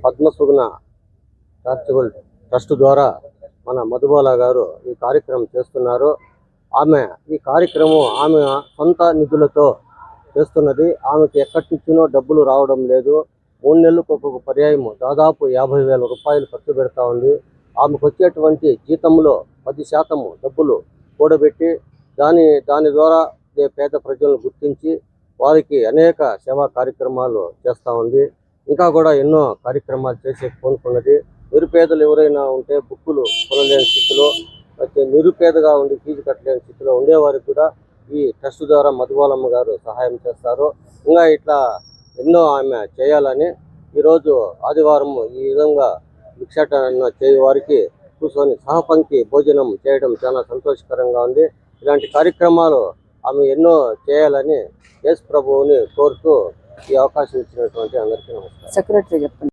పద్మసుగుణ charitable trust ద్వారా మన మధుబాల గారు ఈ కార్యక్రమం చేస్తున్నారు. ఆమె ఈ కార్యక్రమం ఆమె సొంత నిధులతో చేస్తున్నది. ఆమెకి ఎక్కడి నుంచినో డబ్బులు రావడం లేదు. 3 నెలలకు ఒక్కొక్క పర్యాయం దాదాపు 50,000 రూపాయలు ఖర్చు పెడతా ఉంది. ఆమెకు వచ్చేటువంటి జీతంలో 10% డబ్బులు కూడబెట్టి దాని ద్వారా పేద ప్రజలను గుర్తించి వారికి అనేక సేవా కార్యక్రమాలు చేస్తూ ఉంది. ఇంకా కూడా ఎన్నో కార్యక్రమాలు చేసే కోరుకున్నది. నిరుపేదలు ఎవరైనా ఉంటే బుక్కులు కొనలేని స్థితిలో, నిరుపేదగా ఉండి ఫీజు కట్టలేని స్థితిలో ఉండేవారికి కూడా ఈ ట్రస్ట్ ద్వారా మధుబాలమ్మ గారు సహాయం చేస్తారు. ఇంకా ఇట్లా ఎన్నో ఆమె చేయాలని ఈరోజు ఆదివారం ఈ విధంగా భిక్షాటన చేయ వారికి కూర్చొని సహపంక్తి భోజనం చేయడం చాలా సంతోషకరంగా ఉంది. ఇలాంటి కార్యక్రమాలు ఆమె ఎన్నో చేయాలని యేసు ప్రభువుని కోరుతూ ఈ అవకాశం ఇచ్చినటువంటి అందరికీ నమస్కారం. సెక్రటరీ చెప్పండి.